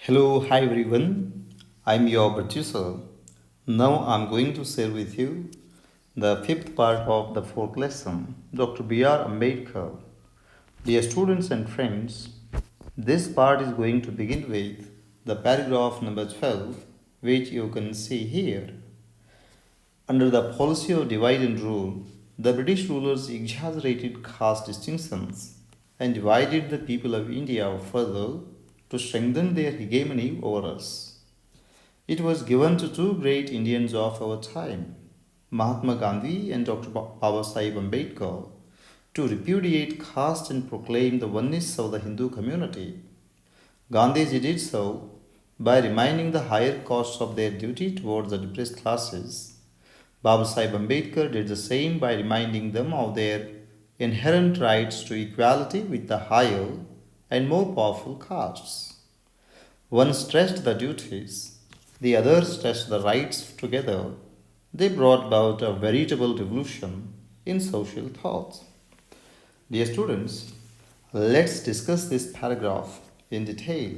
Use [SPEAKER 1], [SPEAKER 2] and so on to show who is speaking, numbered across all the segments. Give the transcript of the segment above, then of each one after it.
[SPEAKER 1] Hello, hi everyone. I'm your producer. Now I'm going to share with you the fifth part of the fourth lesson, Dr. B.R. Ambedkar. Dear students and friends, this part is going to begin with the paragraph number 12, which you can see here. Under the policy of divide and rule, the British rulers exaggerated caste distinctions and divided the people of India further to strengthen their hegemony over us. It was given to two great Indians of our time, Mahatma Gandhi and Dr. Baba Sahib Ambedkar, to repudiate caste and proclaim the oneness of the Hindu community. Gandhiji did so by reminding the higher costs of their duty towards the depressed classes. Baba Sahib Ambedkar did the same by reminding them of their inherent rights to equality with the higher and more powerful castes. One stressed the duties, the other stressed the rights together. They brought about a veritable revolution in social thought. Dear students, let's discuss this paragraph in detail.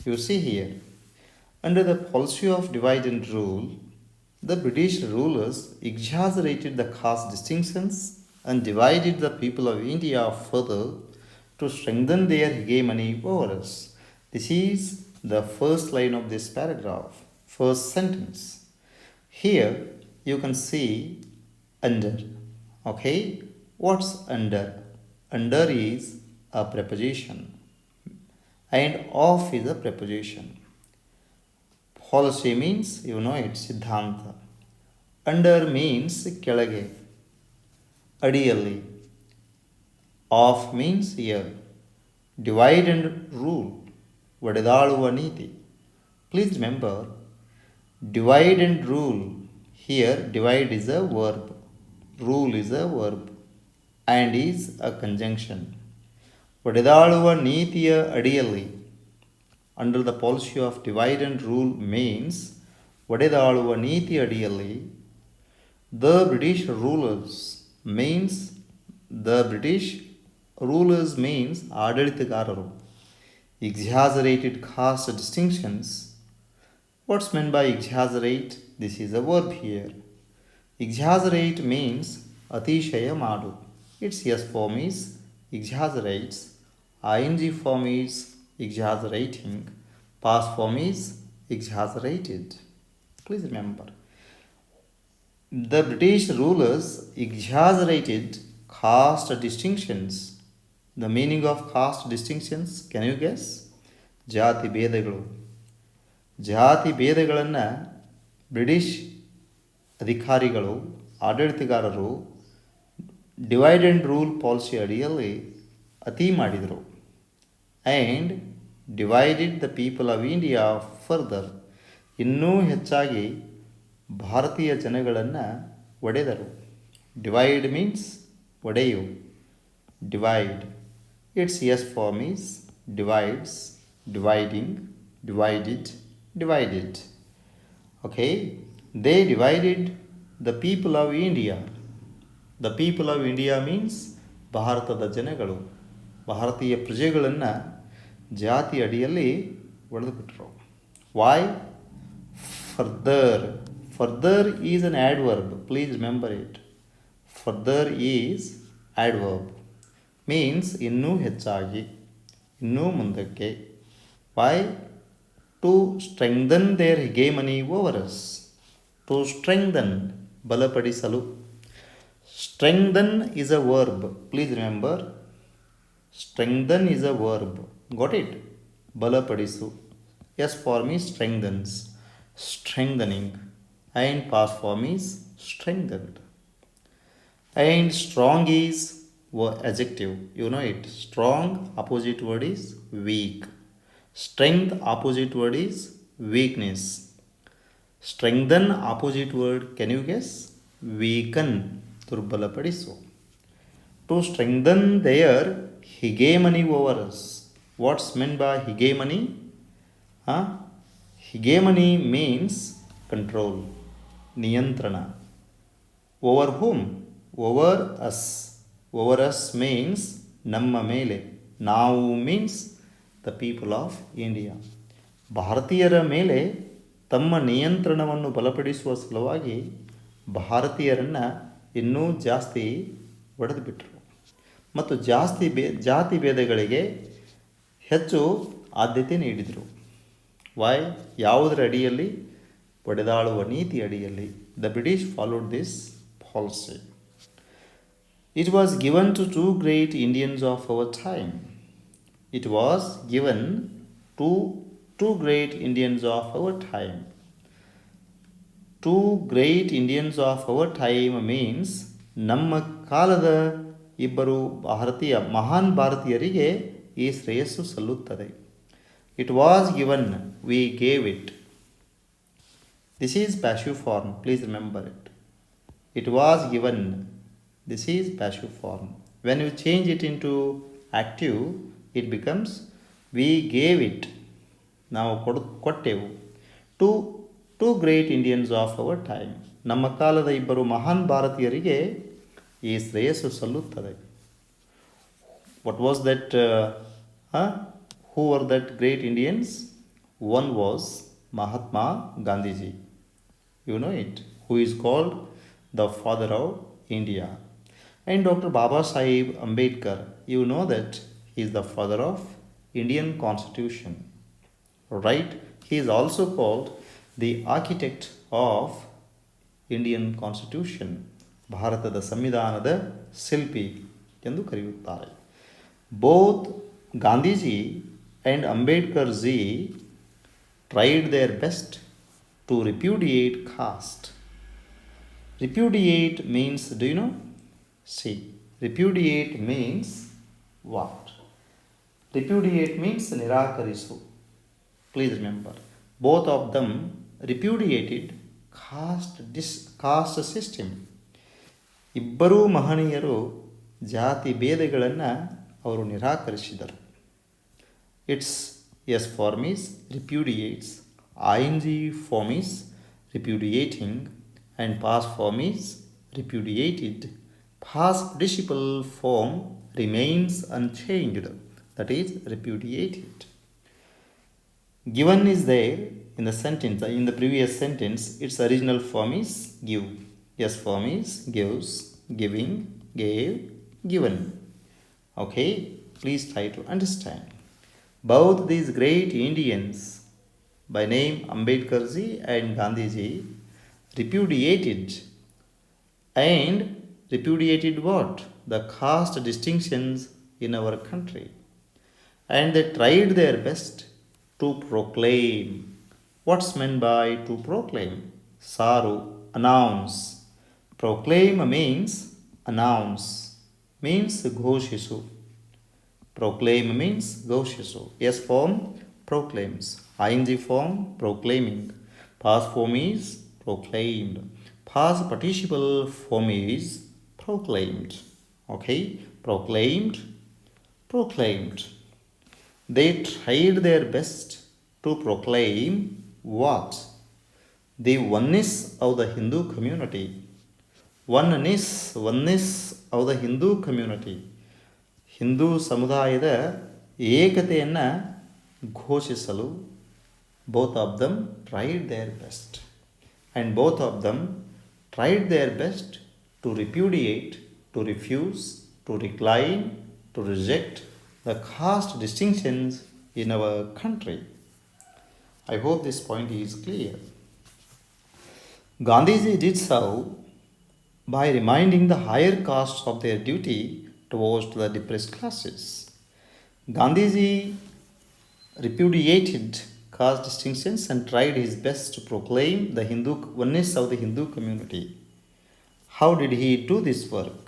[SPEAKER 1] You see here, under the policy of divide and rule, the British rulers exaggerated the caste distinctions and divided the people of India further to strengthen their hegemony over us. This is the first line of this paragraph, first sentence. Here you can see under. Okay, what's under? Under is a preposition and of is a preposition. Policy means you know it, Siddhanta. Under means ಕೆಳಗೆ, ಅಡಿಯಲ್ಲಿ. Of means here. Divide and rule, ಒಡೆದಾಳುವ ನೀತಿ. Please remember, divide and rule. Here, divide is a verb, rule is a verb, and is a conjunction. ಒಡೆದಾಳುವ ನೀತಿಯ ಅಡಿಯಲ್ಲಿ, under the policy of divide and rule means ಒಡೆದಾಳುವ ನೀತಿ ಅಡಿಯಲ್ಲಿ the British rulers means ಆಡಳಿತಗಾರರು exaggerated caste distinctions. What's meant by exaggerate? This is a verb here. Exaggerate means ಅತಿಶಯ ಮಾಡು. Its yes form is exaggerates, ing form is exaggerating, past form is exaggerated. Please remember, the British rulers exaggerated caste distinctions. The meaning of caste distinctions, can you guess? ಜಾತಿ ಭೇದಗಳು. ಜಾತಿ ಭೇದಗಳನ್ನು British ಅಧಿಕಾರಿಗಳು, ಆಡಳಿತಗಾರರು divide and rule policy ಅಡಿಯಲ್ಲಿ ಅತಿ ಮಾಡಿದರು. And divided the people of India further, ಇನ್ನೂ ಹೆಚ್ಚಾಗಿ ಭಾರತೀಯ ಜನಗಳನ್ನು ಒಡೆದರು. ಡಿವೈಡ್ ಮೀನ್ಸ್ ಒಡೆಯು, divide. It's S form is divides, dividing, divided, divided. Okay, they divided the people of India. The people of India means ಭಾರತದ ಜನಗಳು, ಭಾರತೀಯ ಪ್ರಜೆಗಳನ್ನು ಜಾತಿ ಅಡಿಯಲ್ಲಿ ಒಡೆದುಬಿಟ್ರು. Why? Further is an adverb. Please remember it. Further is adverb. Means ಇನ್ನೂ ಹೆಚ್ಚಾಗಿ, ಇನ್ನೂ ಮುಂದಕ್ಕೆ. Why? To strengthen their hegemony over us. To strengthen, ಬಲಪಡಿಸಲು. Strengthen is a verb. Please remember, strengthen is a verb. Got it? ಬಲಪಡಿಸು. Yes form is strengthens, strengthening, and past form is strengthened. And strong is adjective. You know it. Strong opposite word is weak. Strength opposite word is weakness. Strengthen opposite word, can you guess? Weaken, ದುರ್ಬಲಪಡಿಸು. To strengthen their hegemony over us. What's meant by hegemony? Hegemony means control, ನಿಯಂತ್ರಣ. Over whom? Over us. Over us means ನಮ್ಮ ಮೇಲೆ. ನಾವು means the people of India. ಭಾರತೀಯರ ಮೇಲೆ ತಮ್ಮ ನಿಯಂತ್ರಣವನ್ನು ಬಲಪಡಿಸುವ ಸಲುವಾಗಿ ಭಾರತೀಯರನ್ನು ಇನ್ನೂ ಜಾಸ್ತಿ ಒಡೆದುಬಿಟ್ರು ಮತ್ತು ಜಾತಿ ಭೇದಗಳಿಗೆ ಹೆಚ್ಚು ಆದ್ಯತೆ ನೀಡಿದರು. ವೈ? ಯಾವುದರ ಅಡಿಯಲ್ಲಿ? ಒಡೆದಾಳುವ ನೀತಿ ಅಡಿಯಲ್ಲಿ. The British followed this policy. It was given to two great Indians of our time. It was given to two great Indians of our time. Two great Indians of our time means ನಮ್ಮ ಕಾಲದ ಇಬ್ಬರು ಮಹಾನ್ ಭಾರತೀಯರಿಗೆ ಈ ಶ್ರೇಯಸ್ಸು ಸಲ್ಲುತ್ತದೆ. It was given, we gave it. This is passive form, please remember it. It was given. This is passive form. When you change it into active, it becomes we gave it. ನಾವು ಕೊಟ್ಟೆವು. Two great Indians of our time. ನಮ್ಮ ಕಾಲದ ಇಬ್ಬರು ಮಹಾನ್ ಭಾರತೀಯರಿಗೆ ಈ ಶ್ರೇಯಸ್ಸು ಸಲ್ಲುತ್ತದೆ. What was that? Who were that great Indians? One was Mahatma Gandhiji. You know it. Who is called the father of India. And Dr. Baba Sahib Ambedkar, you know that he is the father of Indian Constitution, right? He is also called the architect of Indian Constitution. ಭಾರತದ ಸಂವಿಧಾನದ ಶಿಲ್ಪಿ ಎಂದು ಕರೆಯುತ್ತಾರೆ. Both Gandhiji and Ambedkar ji tried their best to repudiate caste. Repudiate means, do you know? See, repudiate means what? Repudiate means nirakarisu. Please remember, both of them repudiated caste system. ಇಬ್ಬರೂ ಮಹನೀಯರು ಜಾತಿ ಭೇದಗಳನ್ನು ಅವರು ನಿರಾಕರಿಸಿದರು. Its S form is repudiates, ing form is repudiating, and past form is repudiated. Past participle form remains unchanged, that is repudiated. Given is there in the sentence, in the previous sentence, its original form is give. Yes form is gives, giving, gave, given. Okay, please try to understand. Both these great Indians by name Ambedkar ji and Gandhi ji repudiated what? The caste distinctions in our country. And they tried their best to proclaim. What's meant by to proclaim? Saru, announce. Proclaim means announce, means ghoshisu. Proclaim means ghoshisu. S form proclaims, ing form proclaiming, past form is proclaimed, past participle form is proclaimed. Okay, proclaimed. They tried their best to proclaim what? The oneness of the Hindu community. Oneness of the Hindu community. Hindu ಸಮುದಾಯದ ಏಕತೆಯನ್ನು ಘೋಷಿಸಲು both of them tried their best. And both of them tried their best to repudiate, to refuse, to decline, to reject the caste distinctions in our country. I hope this point is clear. Gandhiji did so by reminding the higher castes of their duty towards the depressed classes. Gandhiji repudiated caste distinctions and tried his best to proclaim the oneness of the Hindu community. How did he do this work?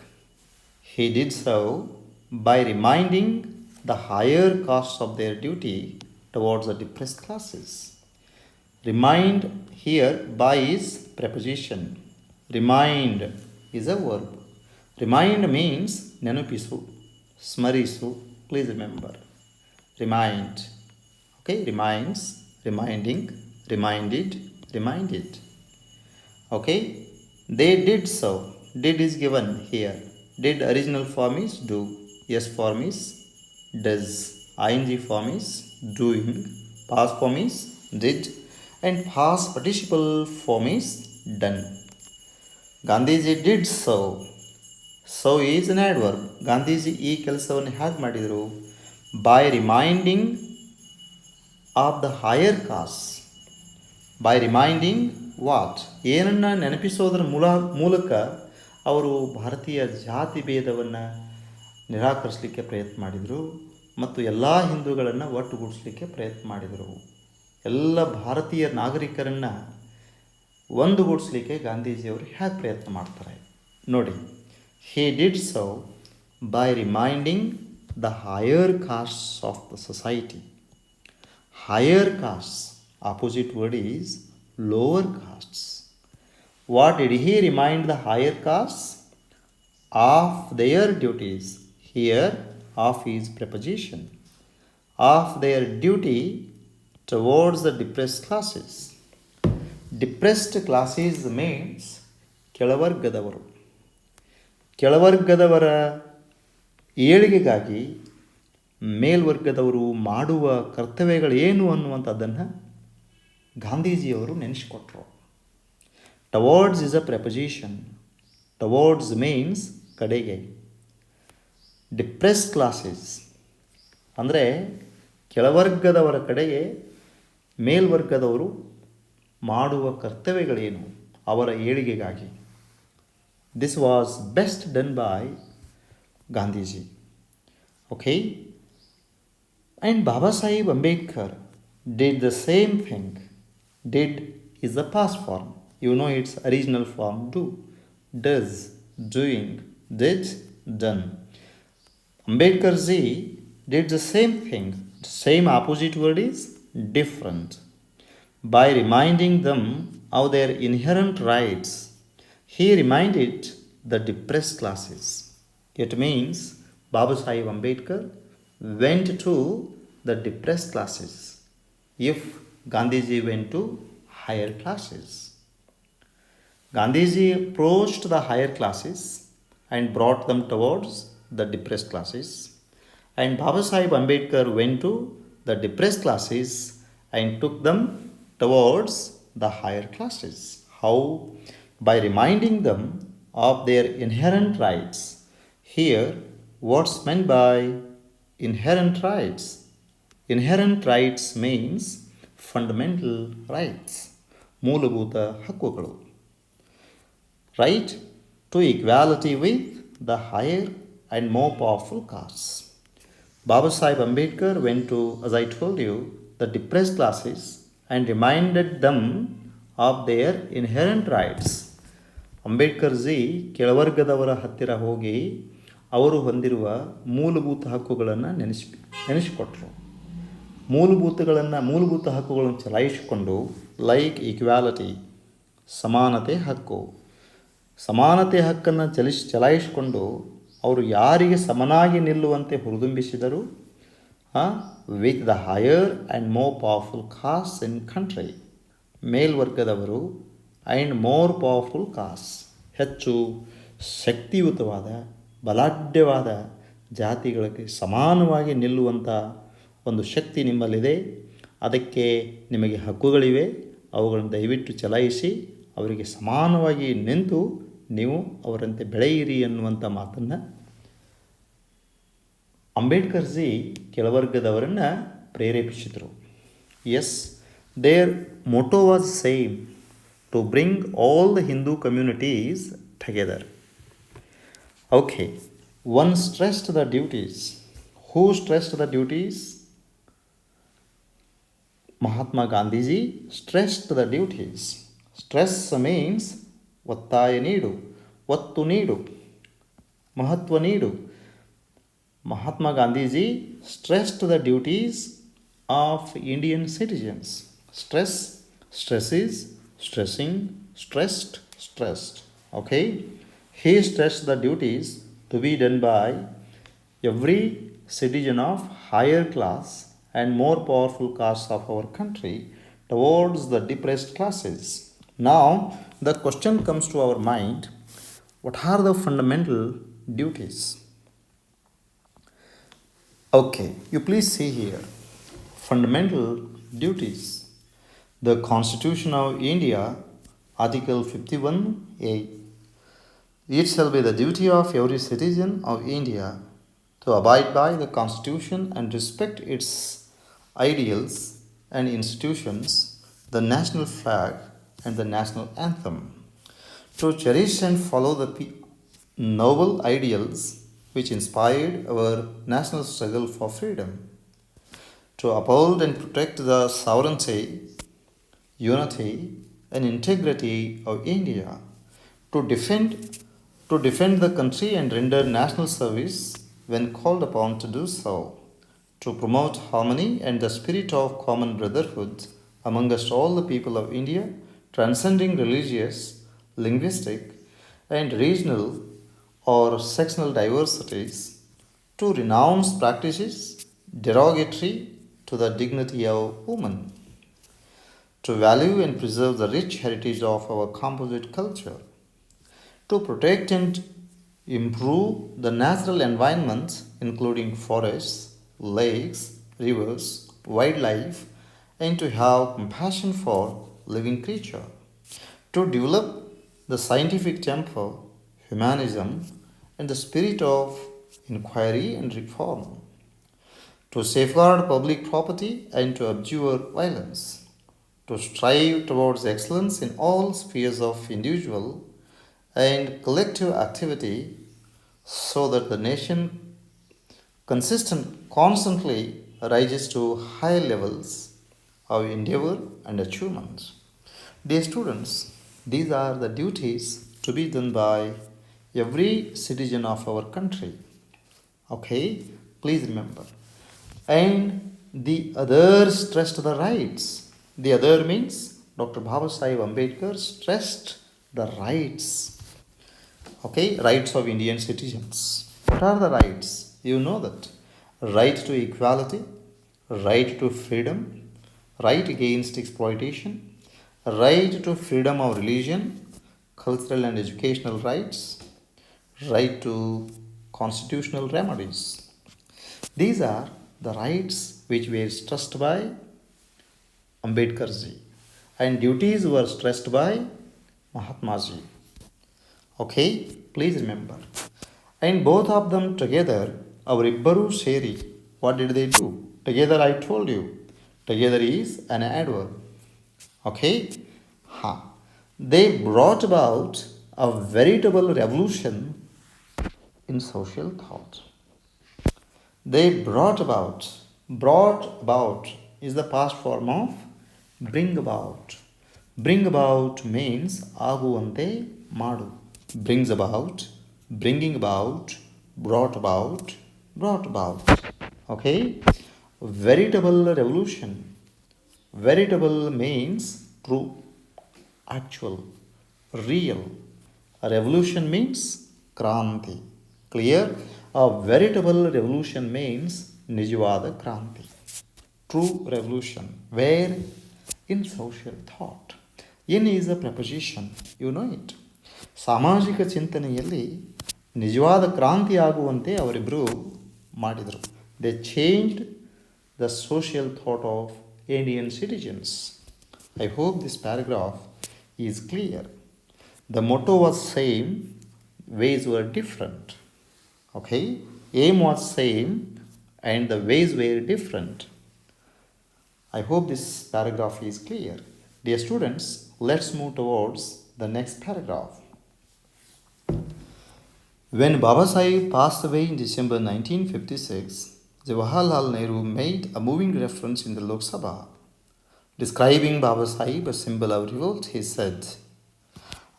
[SPEAKER 1] He did so by reminding the higher castes of their duty towards the depressed classes. Remind here by is preposition. Remind is a verb. Remind means nenupisu, smarisu. Please remember. Remind. Okay, reminds, reminding, reminded, reminded. Okay, they did so. Did is given here. Did original form is do. Yes form is does. Ing form is doing. Past form is did and past participle form is done. Gandhiji did so. So is an adverb. Gandhiji ಈ ಕೆಲಸವನ್ನು ಹೇಗೆ ಮಾಡಿದರು? By reminding of the higher cost. By reminding what? ಏನನ್ನು ನೆನಪಿಸೋದ್ರ ಮೂಲಕ ಅವರು ಭಾರತೀಯ ಜಾತಿ ಭೇದವನ್ನು ನಿರಾಕರಿಸಲಿಕ್ಕೆ ಪ್ರಯತ್ನ ಮಾಡಿದರು ಮತ್ತು ಎಲ್ಲ ಹಿಂದೂಗಳನ್ನು ಒಟ್ಟುಗೂಡಿಸಲಿಕ್ಕೆ ಪ್ರಯತ್ನ ಮಾಡಿದರು. ಎಲ್ಲ ಭಾರತೀಯ ನಾಗರಿಕರನ್ನು ಒಂದುಗೂಡಿಸಲಿಕ್ಕೆ ಗಾಂಧೀಜಿಯವರು ಹೇಗೆ ಪ್ರಯತ್ನ ಮಾಡ್ತಾರೆ ನೋಡಿ. He did so by reminding the higher castes of the society. Higher castes, opposite word is lower castes. What did he remind the higher castes? Of their duties. Here, of is preposition. Of their duty towards the depressed classes. Depressed classes means ಕೆಳವರ್ಗದವರು. ಕೆಳವರ್ಗದವರ ಏಳಿಗೆಗಾಗಿ ಮೇಲ್ವರ್ಗದವರು ಮಾಡುವ ಕರ್ತವ್ಯಗಳೇನು ಅನ್ನುವಂಥದ್ದನ್ನು ಗಾಂಧೀಜಿಯವರು ನೆನೆಸಿಕೊಟ್ರು. Towards is a preposition. Towards means ಕಡೆಗೆ. Depressed classes ಅಂದರೆ ಕೆಳವರ್ಗದವರ ಕಡೆಗೆ ಮೇಲ್ವರ್ಗದವರು ಮಾಡುವ ಕರ್ತವ್ಯಗಳೇನು ಅವರ ಏಳಿಗೆಗಾಗಿ. This was best done by Gandhiji. Okay? And Baba Sahib Ambedkar did the same thing. Did is the past form. You know its original form do. Does, doing, did, done. Ambedkar ji did the same thing. The same opposite word is different. By reminding them of their inherent rights, he reminded the depressed classes. It means Baba Sahib Ambedkar went to the depressed classes if Gandhiji went to higher classes. Gandhiji approached the higher classes and brought them towards the depressed classes, and Baba Sahib Ambedkar went to the depressed classes and took them towards the higher classes. How? By reminding them of their inherent rights. Here, what's meant by inherent rights? Inherent rights means fundamental rights. ಮೂಲಭೂತ ಹಕ್ಕುಗಳು. Right to equality with the higher and more powerful castes. Baba Sahib Ambedkar went to, as I told you, the depressed classes and reminded them of their inherent rights. Ambedkar ji ಕೆಳವರ್ಗದವರ ಹತ್ತಿರ ಹೋಗಿ ಅವರು ಹೊಂದಿರುವ ಮೂಲಭೂತ ಹಕ್ಕುಗಳನ್ನು ನೆನೆಸಿಕೊಟ್ರು. ಮೂಲಭೂತ ಹಕ್ಕುಗಳನ್ನು ಚಲಾಯಿಸಿಕೊಂಡು ಲೈಕ್ ಈಕ್ವಾಲಿಟಿ ಸಮಾನತೆ ಹಕ್ಕನ್ನು ಚಲಾಯಿಸಿಕೊಂಡು ಅವರು ಯಾರಿಗೆ ಸಮನಾಗಿ ನಿಲ್ಲುವಂತೆ ಹುರಿದುಂಬಿಸಿದರು. With the higher and more powerful caste in country. ಮೇಲ್ವರ್ಗದವರು ಆ್ಯಂಡ್ ಮೋರ್ ಪವರ್ಫುಲ್ ಕಾಸ್ಟ್, ಹೆಚ್ಚು ಶಕ್ತಿಯುತವಾದ ಬಲಾಢ್ಯವಾದ ಜಾತಿಗಳಿಗೆ ಸಮಾನವಾಗಿ ನಿಲ್ಲುವಂಥ ಒಂದು ಶಕ್ತಿ ನಿಮ್ಮಲ್ಲಿದೆ. ಅದಕ್ಕೆ ನಿಮಗೆ ಹಕ್ಕುಗಳಿವೆ. ಅವುಗಳನ್ನು ದಯವಿಟ್ಟು ಚಲಾಯಿಸಿ ಅವರಿಗೆ ಸಮಾನವಾಗಿ ನಿಂತು ನೀವು ಅವರಂತೆ ಬೆಳೆಯಿರಿ ಅನ್ನುವಂಥ ಮಾತನ್ನು ಅಂಬೇಡ್ಕರ್ ಜಿ ಕೆಳವರ್ಗದವರನ್ನು ಪ್ರೇರೇಪಿಸಿದರು. Yes, their motto was same, to bring all the Hindu communities together. Okay, one stressed the duties. Who stressed the duties? Mahatma Gandhiji stressed the duties. Stress means ಒತ್ತಾಯ ನೀಡು, ಒತ್ತು ನೀಡು, ಮಹತ್ವ ನೀಡು. Mahatma Gandhiji stressed the duties of Indian citizens. Stresses, stressing, stressed, stressed. Okay? He stressed the duties to be done by every citizen of higher class and more powerful caste of our country towards the depressed classes. Now, the question comes to our mind, what are the fundamental duties? Okay, you please see here. Fundamental Duties. The Constitution of India, Article 51A. It shall be the duty of every citizen of India to abide by the Constitution and respect its ideals and institutions, the national flag and the national anthem, to cherish and follow the noble ideals which inspired our national struggle for freedom, to uphold and protect the sovereignty, unity, and integrity of India, to defend the country and render national service when called upon to do so, to promote harmony and the spirit of common brotherhood amongst all the people of India, transcending religious, linguistic, and regional or sectional diversities, to renounce practices derogatory to the dignity of woman, to value and preserve the rich heritage of our composite culture, to protect and improve the natural environment, including forests, lakes, rivers, wildlife, and to have compassion for living creature, to develop the scientific temper, humanism, and the spirit of inquiry and reform, to safeguard public property and to abjure violence, to strive towards excellence in all spheres of individual and collective activity so that the nation constantly rises to high levels of endeavor and achievement. Dear students, these are the duties to be done by every citizen of our country. Okay, please remember. And the other stressed the rights. The other means Dr. Babasaheb Ambedkar stressed the rights. Okay, rights of Indian citizens. What are the rights? You know that. Right to equality, right to freedom, right against exploitation, right to freedom of religion, cultural and educational rights, right to constitutional remedies. These are the rights which were stressed by Ambedkarji, and duties were stressed by Mahatmaji. Okay, please remember. And both of them together, our Ibbaru Seri, what did they do? Together, I told you. Together is an adverb. Okay? They brought about a veritable revolution in social thought. They brought about is the past form of bring about. Bring about means aguante madu. Brings about, bringing about, brought about, brought about. Okay? Veritable revolution. Veritable means true, actual, real. A revolution means kranti. Clear? A veritable revolution means Nijvada Kranti. True revolution. Where? In social thought. In is a preposition. You know it. ಸಾಮಾಜಿಕ ಚಿಂತನೆಯಲ್ಲಿ ನಿಜವಾದ ಕ್ರಾಂತಿ ಆಗುವಂತೆ ಅವರಿಬ್ಬರು ಮಾಡಿದರು. They changed the social thought of Indian citizens. I hope this paragraph is clear. The motto was same, ways were different. Okay, aim was same and the ways were different. I hope this paragraph is clear. Dear students, let's move towards the next paragraph. When Babasaheb passed away in December 1956, Jawaharlal Nehru made a moving reference in the Lok Sabha. Describing Babasaheb, a symbol of revolt, he said,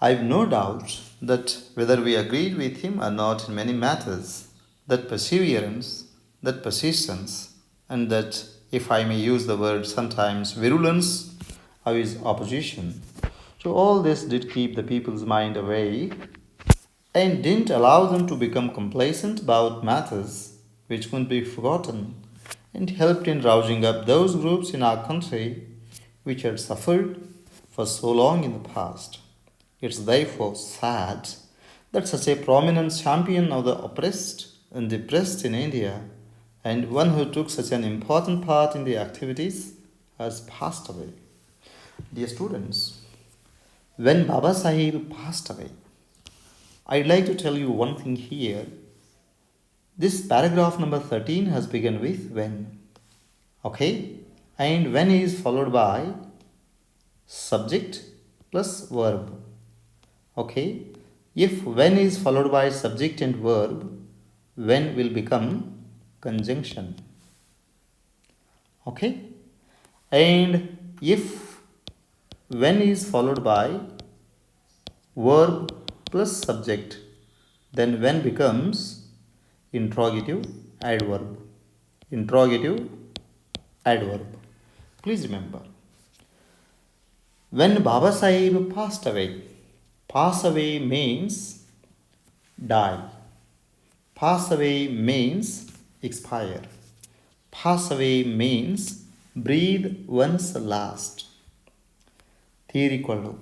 [SPEAKER 1] I have no doubt that whether we agreed with him or not in many matters, that perseverance, that persistence, and that, if I may use the word sometimes, virulence of his opposition, so all this did keep the people's mind awake and didn't allow them to become complacent about matters which couldn't be forgotten, and helped in rousing up those groups in our country which had suffered for so long in the past. It's therefore sad that such a prominent champion of the oppressed and depressed in India, and one who took such an important part in the activities has passed away. Dear students, when Baba Sahib passed away, I'd like to tell you one thing here. This paragraph number 13 has begun with when. Okay? And when is followed by subject plus verb. Okay? If when is followed by subject and verb, when will become conjunction. Okay? And if when is followed by verb plus subject, then when becomes interrogative adverb. Interrogative adverb. Please remember, when Baba Sahib passed away, pass away means die. Pass away means expire. Pass away means breathe once last. ತೀರಿಕೊಳ್ಳು.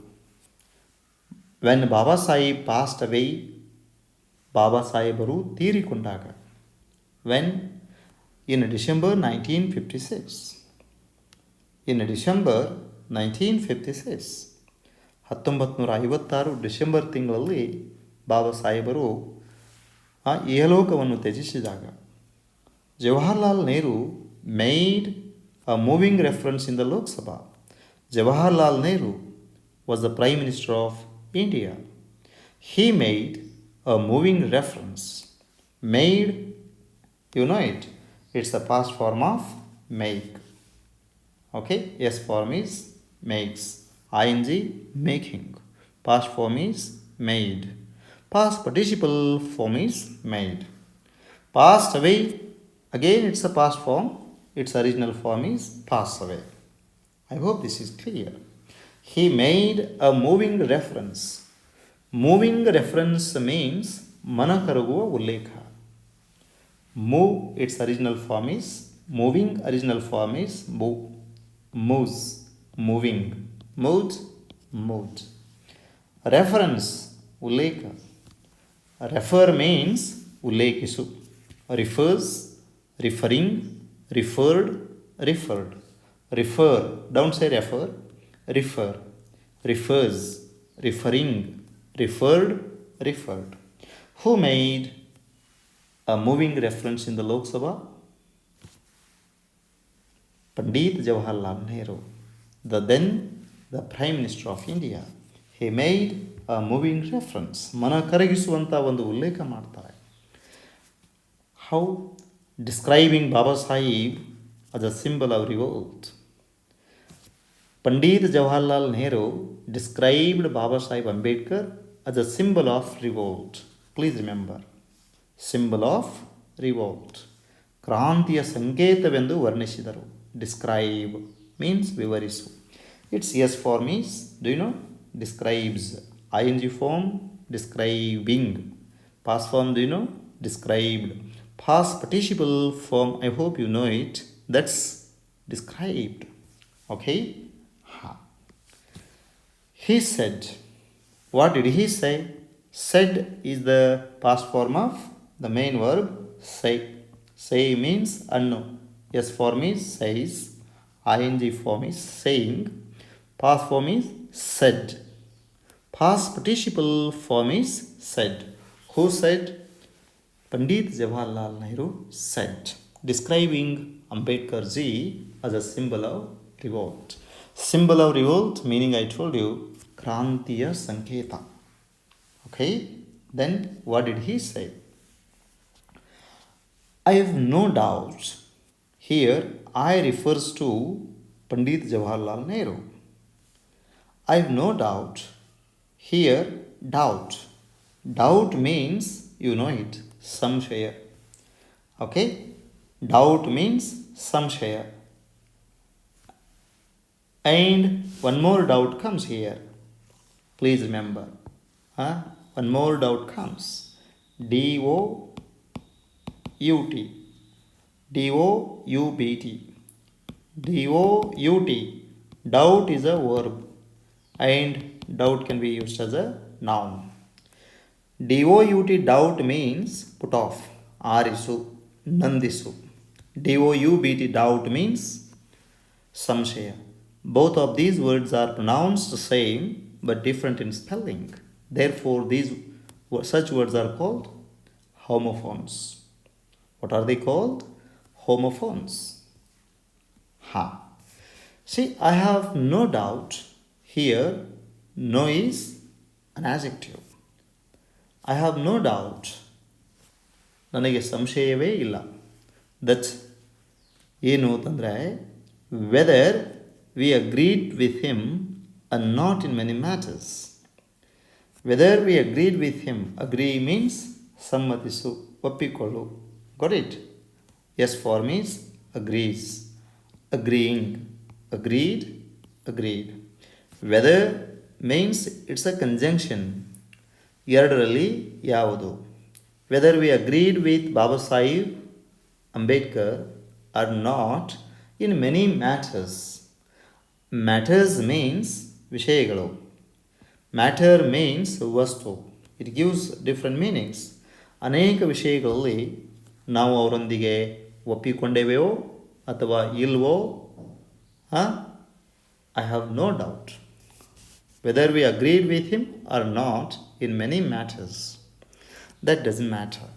[SPEAKER 1] When Baba Sahib passed away, ಬಾಬಾ ಸಾಹೇಬರು ತೀರಿಕೊಂಡಾಗ. When? In December 1956. In December 1956. 1956 December ತಿಂಗಳಲ್ಲಿ ಬಾಬಾ ಸಾಹೇಬರು ಆ ಇಹಲೋಕವನ್ನು ತ್ಯಜಿಸಿದಾಗ, Jawaharlal Nehru made a moving reference in the Lok Sabha. Jawaharlal Nehru was the Prime Minister of India. He made a moving reference. Made, you know it. It's the past form of make. Okay? S form is makes. ing making. Past form is made. Past participle form is made. Passed away, again it's a past form. Its original form is pass away. I hope this is clear. He made a moving reference. Moving reference means ಮನಕರಗುವ ಉಲ್ಲೇಖ. Move, its original form is moving, original form is move. Moves, moving. Moved, moved. Reference, ಉಲ್ಲೇಖ. Refer means ಉಲ್ಲೇಖಿಸು. Refers, referring, referred, referred. Refer, don't say refer. Refer, refers, referring, referred, referred. Who made a moving reference in the Lok Sabha? Pandit Jawaharlal Nehru, the Prime Minister of India. He made a moving reference. ಮನ ಕರಗಿಸುವಂಥ ಒಂದು ಉಲ್ಲೇಖ ಮಾಡ್ತಾರೆ. How? Describing Baba Sahib as a symbol of revolt. Pandit Jawaharlal Nehru described Baba Sahib Ambedkar as a symbol of revolt. Please remember, symbol of revolt. ಕ್ರಾಂತಿಯ ಸಂಕೇತವೆಂದು ವರ್ಣಿಸಿದರು. Describe means ವಿವರಿಸು. Its S form is, do you know? Describes. ing form, describing. Past form, do you know? Described. Past participle form, I hope you know it. That's described. Okay? He said. What did he say? Said is the past form of the main verb say. Say means annu. S form is says. ing form is saying. Past form is said. Past participle form is said. Who said? Pandit Jawaharlal Nehru said, describing Ambedkar ji as a symbol of revolt. Symbol of revolt meaning, I told you, Krantiya Sanketa. Okay? Then what did he say? I have no doubt. Here I refers to Pandit Jawaharlal Nehru. I have no doubt. Here doubt. Doubt means, you know it, samshaya. Okay? Doubt means samshaya. And one more doubt comes here. Please remember. One more doubt comes. D-O-U-T. D-O-U-B-T. D-O-U-T. Doubt is a verb. And doubt can be used as a noun. D-O-U-T, doubt means put off. Arisu, nandisu. D-O-U-B-T, doubt means samshaya. Both of these words are pronounced the same but different in spelling. Therefore, such words are called homophones. What are they called? Homophones. Ha. See, I have no doubt here. No is an adjective. I have no doubt. ನನಗೆ ಸಂಶಯವೇ ಇಲ್ಲ. That's ಏನು ಅಂತಂದರೆ whether we agreed with him and not in many matters. Whether we agreed with him, agree means ಸಮ್ಮತಿಸು, ಒಪ್ಪಿಕೊಳ್ಳು. Got it? S for means agrees, agreeing, agreed, agreed. Whether means it's a conjunction. ಎರಡರಲ್ಲಿ ಯಾವುದು? Whether we agreed with Baba Sahib Ambedkar or not in many matters. Matters means ವಿಷಯಗಳು. Matter means ವಸ್ತು. It gives different meanings. ಅನೇಕ ವಿಷಯಗಳಲ್ಲಿ ನಾವು ಅವರೊಂದಿಗೆ ಒಪ್ಪಿಕೊಂಡೇವೆಯೋ ಅಥವಾ ಇಲ್ವೋ, I have no doubt. Whether we agreed with him or not in many matters, that doesn't matter.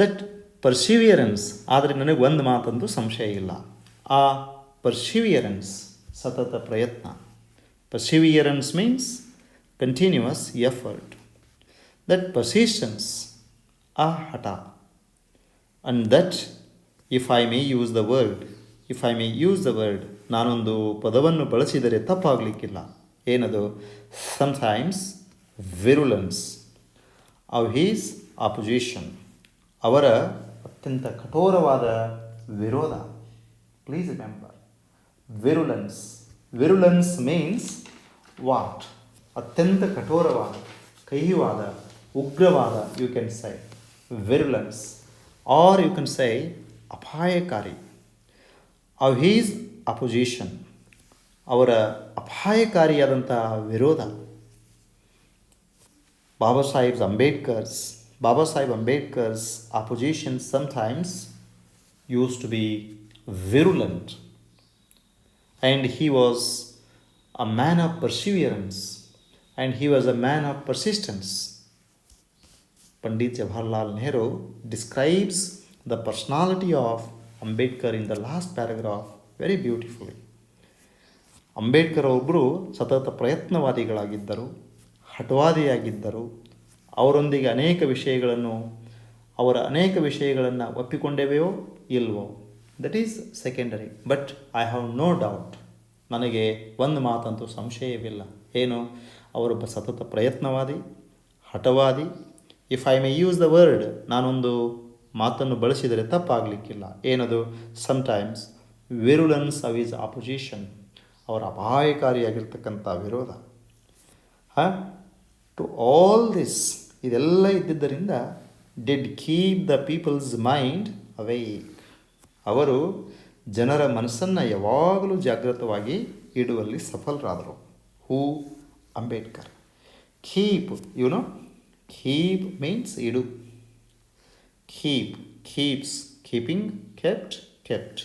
[SPEAKER 1] That perseverance, ಆದರೆ ನನಗೆ ಒಂದು ಮಾತಂತೂ ಸಂಶಯ ಇಲ್ಲ. ಆ perseverance, ಸತತ ಪ್ರಯತ್ನ. Perseverance means continuous effort. That persistence, ಆ ಹಠ. And that, if I may use the word, ನಾನೊಂದು ಪದವನ್ನು ಬಳಸಿದರೆ ತಪ್ಪಾಗಲಿಕ್ಕಿಲ್ಲ. ಏನದು? Sometimes virulence of his opposition, ಅವರ ಅತ್ಯಂತ ಕಠೋರವಾದ ವಿರೋಧ. Please remember, virulence means what? ಅತ್ಯಂತ ಕಠೋರವಾದ, ಕಹಿವಾದ, ಉಗ್ರವಾದ. You can say virulence, or you can say ಅಪಾಯಕಾರಿ. ಆಫ್ ಹೀಸ್ ಅಪೋಸಿಷನ್, ಅವರ ಅಪಾಯಕಾರಿಯಾದಂತಹ ವಿರೋಧ. Baba Saheb Ambedkar's opposition sometimes used to be virulent, and he was a man of perseverance, and he was a man of persistence. Pandit Jawaharlal Nehru describes the personality of Ambedkar in the last paragraph very beautifully. Ambedkar ಒಬ್ಬರು ಸತತ ಪ್ರಯತ್ನವಾದಿಗಳಾಗಿದ್ದರು, ಹಠವಾದಿಯಾಗಿದ್ದರು. ಅವರೊಂದಿಗೆ ಅವರ ಅನೇಕ ವಿಷಯಗಳನ್ನು ಒಪ್ಪಿಕೊಂಡೇವೆಯೋ ಇಲ್ವೋ, that is secondary. But I have no doubt, ನನಗೆ ಒಂದು ಮಾತಂತೂ ಸಂಶಯವಿಲ್ಲ. ಏನು? ಅವರೊಬ್ಬ ಸತತ ಪ್ರಯತ್ನವಾದಿ, ಹಠವಾದಿ. If I may use the word, ನಾನೊಂದು ಮಾತನ್ನು ಬಳಸಿದರೆ ತಪ್ಪಾಗಲಿಕ್ಕಿಲ್ಲ. ಏನದು? Sometimes virulence of his opposition, ಅವರ ಅಪಾಯಕಾರಿಯಾಗಿರ್ತಕ್ಕಂಥ ವಿರೋಧ. ಟು ಆಲ್ ದಿಸ್, ಇದೆಲ್ಲ ಇದ್ದಿದ್ದರಿಂದ did keep the people's mind awake, ಅವರು ಜನರ ಮನಸ್ಸನ್ನು ಯಾವಾಗಲೂ ಜಾಗೃತವಾಗಿ ಇಡುವಲ್ಲಿ ಸಫಲರಾದರು. Who? Ambedkar. Keep, keep means ಇಡು. keeps, keeping, kept.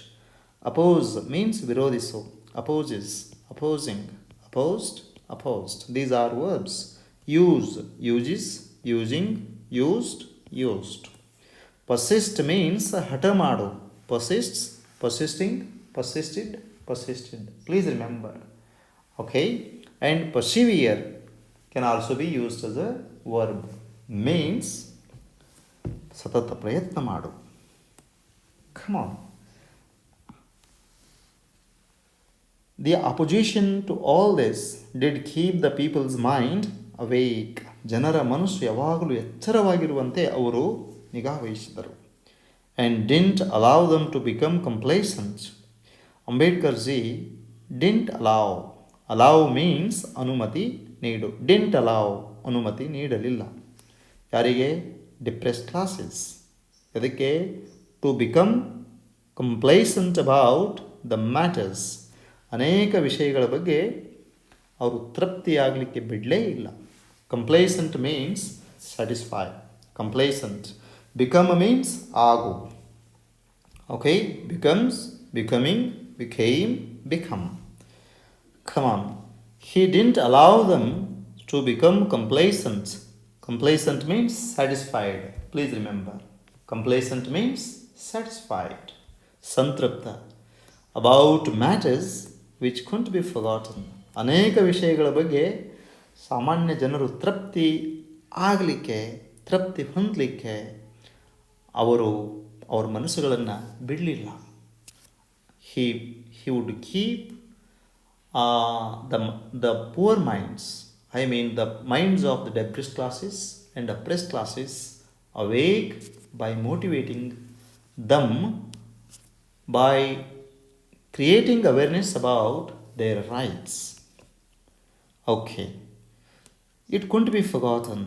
[SPEAKER 1] Oppose means ವಿರೋಧಿಸು. Opposes, opposing, opposed. These are verbs. Use, uses, using, used. Persist means ಹಠ ಮಾಡು. Persists, persisting, persisted. Please remember. Okay? And persevere can also be used as a verb. Means ಸತತ ಪ್ರಯತ್ನ ಮಾಡು. Come on. The opposition to all this did keep the people's mind awake. ಜನರ ಮನಸ್ಸು ಯಾವಾಗಲೂ ಎಚ್ಚರವಾಗಿರುವಂತೆ ಅವರು ನಿಗಾ ವಹಿಸಿದರು. And didn't allow them to become complacent. Ambedkar ji didn't allow. Allow means ಅನುಮತಿ ನೀಡು. Didn't allow, ಅನುಮತಿ ನೀಡಲಿಲ್ಲ. ಯಾರಿಗೆ? Depressed classes. ಅದಕ್ಕೆ to become complacent about the matters, ಅನೇಕ ವಿಷಯಗಳ ಬಗ್ಗೆ ಅವರು ತೃಪ್ತಿಯಾಗಲಿಕ್ಕೆ ಬಿಡಲೇ ಇಲ್ಲ. Complacent means satisfy. Complacent. Become means ಆಗು. Okay? Becomes, becoming, become. Come on. He didn't allow them to become complacent. Complacent means satisfied. Please remember. Complacent means satisfied. Santrapta. About matters which couldn't be forgotten. ಅನೇಕ ವಿಷಯಗಳ ಬಗ್ಗೆ ಸಾಮಾನ್ಯ ಜನರು ತೃಪ್ತಿ ಹೊಂದಲಿಕ್ಕೆ ಅವರು ಅವ್ರ ಮನಸ್ಸುಗಳನ್ನು ಬಿಡಲಿಲ್ಲ. he would keep the poor minds, I mean the minds of the depressed classes and oppressed classes awake by motivating them, by creating awareness about their rights. Okay, it couldn't be forgotten.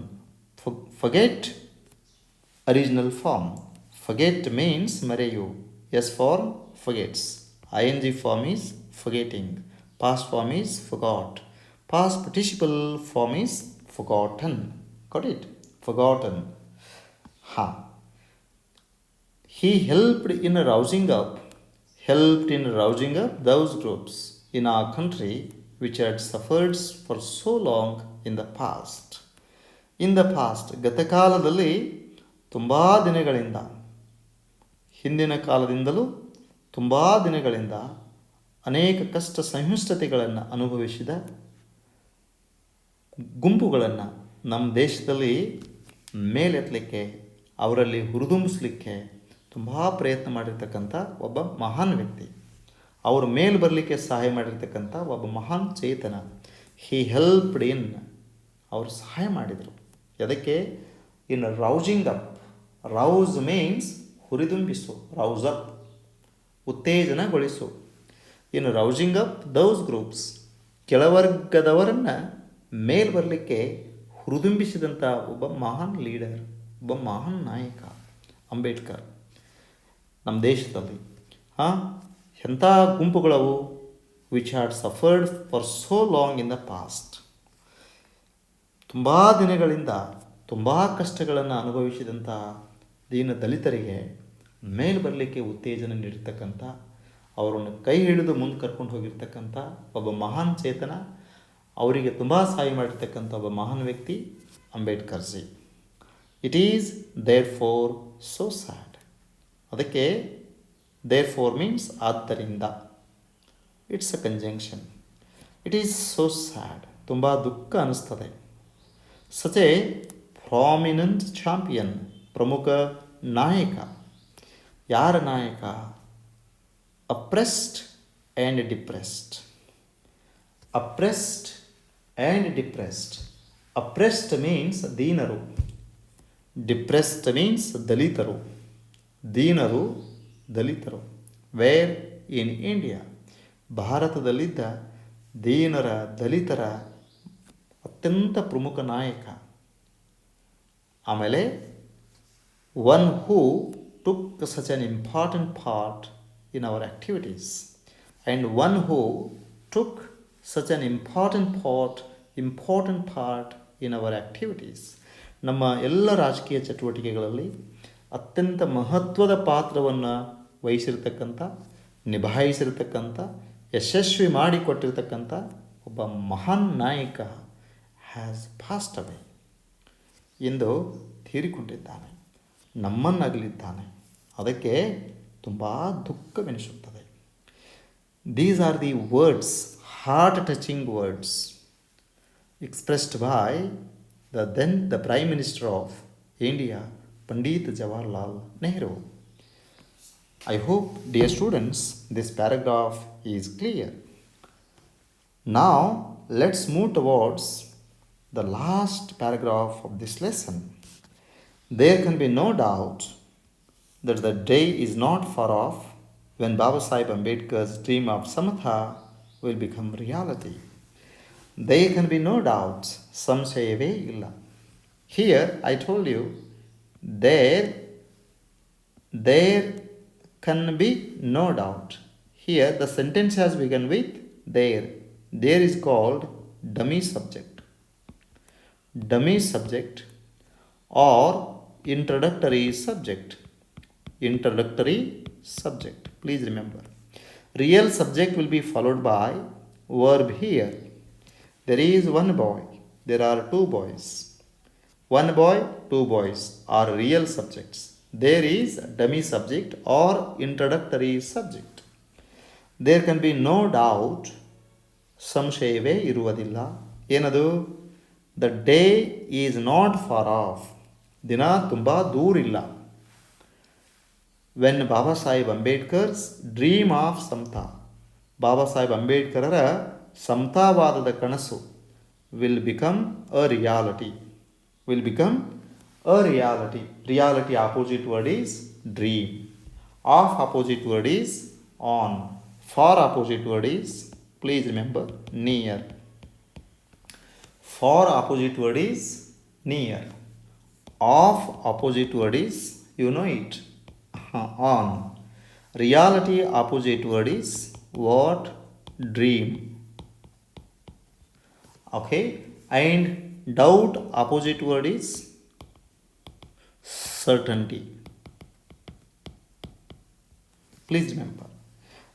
[SPEAKER 1] Forget original form. Forget means mareyu. S form forgets. Ing form is forgetting. Past form is forgot. Past participle form is forgotten. Got it? Forgotten. Ha. He helped in rousing up those groups in our country which had suffered for so long in the past. In the past, ಗತಕಾಲದಲ್ಲಿ ತುಂಬ ದಿನಗಳಿಂದ, ಹಿಂದಿನ ಕಾಲದಿಂದಲೂ ತುಂಬ ದಿನಗಳಿಂದ ಅನೇಕ ಕಷ್ಟ ಸಹಿಷ್ಣುತೆಗಳನ್ನು ಅನುಭವಿಸಿದ ಗುಂಪುಗಳನ್ನು ನಮ್ಮ ದೇಶದಲ್ಲಿ ಮೇಲೆತ್ತಲಿಕ್ಕೆ, ಅವರಲ್ಲಿ ಹುರಿದುಂಬಿಸ್ಲಿಕ್ಕೆ ತುಂಬ ಪ್ರಯತ್ನ ಮಾಡಿರ್ತಕ್ಕಂಥ ಒಬ್ಬ ಮಹಾನ್ ವ್ಯಕ್ತಿ, ಅವರು ಮೇಲೆ ಬರಲಿಕ್ಕೆ ಸಹಾಯ ಮಾಡಿರ್ತಕ್ಕಂಥ ಒಬ್ಬ ಮಹಾನ್ ಚೇತನ. ಹಿ ಹೆಲ್ಪ್ಡ್ ಇನ್, ಅವರು ಸಹಾಯ ಮಾಡಿದರು. ಅದಕ್ಕೆ in rousing up. Rouse means ಹುರಿದುಂಬಿಸು, ರೌಸ್ ಅಪ್ ಉತ್ತೇಜನಗೊಳಿಸು. In rousing up those groups, ಕೆಳವರ್ಗದವರನ್ನು ಮೇಲೆ ಬರಲಿಕ್ಕೆ ಹುರಿದುಂಬಿಸಿದಂಥ ಒಬ್ಬ ಮಹಾನ್ ಲೀಡರ್, ಒಬ್ಬ ಮಹಾನ್ ನಾಯಕ ಅಂಬೇಡ್ಕರ್ ನಮ್ಮ ದೇಶದಲ್ಲಿ. ಎಂಥ ಗುಂಪುಗಳವು which had suffered for so long in the past, ತುಂಬ ದಿನಗಳಿಂದ ತುಂಬ ಕಷ್ಟಗಳನ್ನು ಅನುಭವಿಸಿದಂಥ ದೀನ ದಲಿತರಿಗೆ ಮೇಲೆ ಬರಲಿಕ್ಕೆ ಉತ್ತೇಜನ ನೀಡಿರ್ತಕ್ಕಂಥ, ಅವರನ್ನು ಕೈ ಹಿಡಿದು ಮುಂದೆ ಕರ್ಕೊಂಡು ಹೋಗಿರ್ತಕ್ಕಂಥ ಒಬ್ಬ ಮಹಾನ್ ಚೇತನ, ಅವರಿಗೆ ತುಂಬ ಸಹಾಯ ಮಾಡಿರ್ತಕ್ಕಂಥ ಒಬ್ಬ ಮಹಾನ್ ವ್ಯಕ್ತಿ Ambedkar ji. It is therefore so sad. ಅದಕ್ಕೆ ದೇರ್ ಫೋರ್ ಮೀನ್ಸ್ ಆದ್ದರಿಂದ, it's a conjunction. It is so sad, ತುಂಬ ದುಃಖ ಅನ್ನಿಸ್ತದೆ. ಸಚ್ ಎ ಪ್ರಾಮಿನೆಂಟ್ ಚಾಂಪಿಯನ್, ಪ್ರಮುಖ ನಾಯಕ. ಯಾರ ನಾಯಕ? Oppressed and depressed. Oppressed and depressed. Oppressed means ದೀನರು, ಡಿಪ್ರೆಸ್ಡ್ ಮೀನ್ಸ್ ದಲಿತರು. ದೀನರು, ದಲಿತರು. ವೇರ್ ಇನ್ ಇಂಡಿಯಾ, ಭಾರತದಲ್ಲಿದ್ದ ದೀನರ ದಲಿತರ ಅತ್ಯಂತ ಪ್ರಮುಖ ನಾಯಕ. ಆಮೇಲೆ one who took such an important part in our activities, and one who took such an important part in our activities. ನಮ್ಮ ಎಲ್ಲ ರಾಜಕೀಯ ಚಟುವಟಿಕೆಗಳಲ್ಲಿ ಅತ್ಯಂತ ಮಹತ್ವದ ಪಾತ್ರವನ್ನು ವಹಿಸಿರ್ತಕ್ಕಂಥ, ನಿಭಾಯಿಸಿರ್ತಕ್ಕಂಥ, ಯಶಸ್ವಿ ಮಾಡಿಕೊಟ್ಟಿರ್ತಕ್ಕಂಥ ಒಬ್ಬ ಮಹಾನ್ ನಾಯಕ ಹ್ಯಾಸ್ ಪಾಸ್ಡ್ ಅವೇ, ಎಂದು ತೀರಿಕೊಂಡಿದ್ದಾನೆ, ನಮ್ಮನ್ನಗಲಿದ್ದಾನೆ. ಅದಕ್ಕೆ ತುಂಬ ದುಃಖವೆನಿಸುತ್ತದೆ. These are the words, heart touching words expressed by the Prime Minister of India, Pandit Jawaharlal Nehru. I hope, dear students, this paragraph is clear. Now, let's move towards the last paragraph of this lesson. There can be no doubt that the day is not far off when Baba Sahib Ambedkar's dream of Samatha will become reality. There can be no doubts, samshayave illa. Here I told you, there can be no doubt. Here the sentence has begun with there. There is called dummy subject. Dummy subject or introductory subject. Introductory subject. Please remember. Real subject will be followed by verb here. There is one boy. There are two boys. One boy, two boys are real subjects. There is dummy subject or introductory subject. There can be no doubt. ಸಂಶಯವೇ ಇರುವುದಿಲ್ಲ. ಏನದು? The day is not far off. ದಿನ ತುಂಬ ದೂರಿಲ್ಲ. When Baba Saheb Ambedkar's dream of samata. Baba Saheb ಅಂಬೇಡ್ಕರರ ಸಮತಾವಾದದ ಕನಸು will become a reality. Will become a reality. Reality opposite word is dream. Of opposite word is on. For opposite word is, please remember, near. For opposite word is near. Of opposite word is, you know it, on. Reality opposite word is what? Dream. Okay. And doubt opposite word is certainty. Please remember.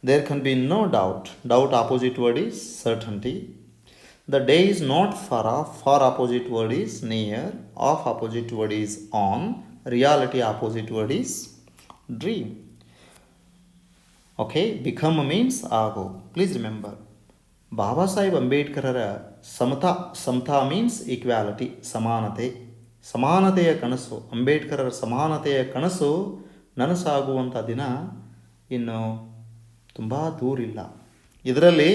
[SPEAKER 1] There can be no doubt. Doubt opposite word is certainty. The day is not far off. Far opposite word is near. Off opposite word is on. Reality opposite word is dream. Okay, become means ago. Please remember. Baba Sahib Ambedkarara Samata means equality, ಸಮಾನತೆ. ಸಮಾನತೆಯ ಕನಸು, ಅಂಬೇಡ್ಕರರ ಸಮಾನತೆಯ ಕನಸು ನನಸಾಗುವಂಥ ದಿನ ಇನ್ನು ತುಂಬ ದೂರಿಲ್ಲ. ಇದರಲ್ಲಿ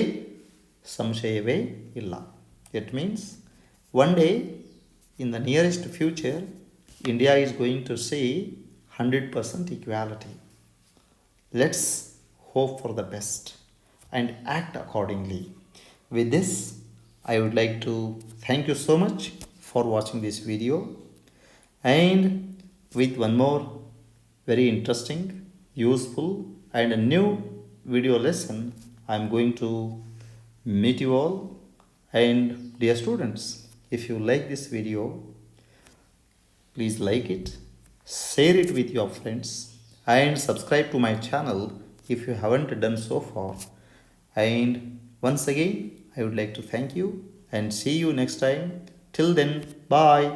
[SPEAKER 1] ಸಂಶಯವೇ ಇಲ್ಲ. It means one day in the nearest future India is going to see 100% equality. Let's hope for the best and act accordingly. With this, I would like to thank you so much for watching this video, and with one more very interesting, useful and a new video lesson, I am going to meet you all. And dear students, if you like this video, please like it, share it with your friends, and subscribe to my channel if you haven't done so far. And once again, I would like to thank you and see you next time. Till then, bye.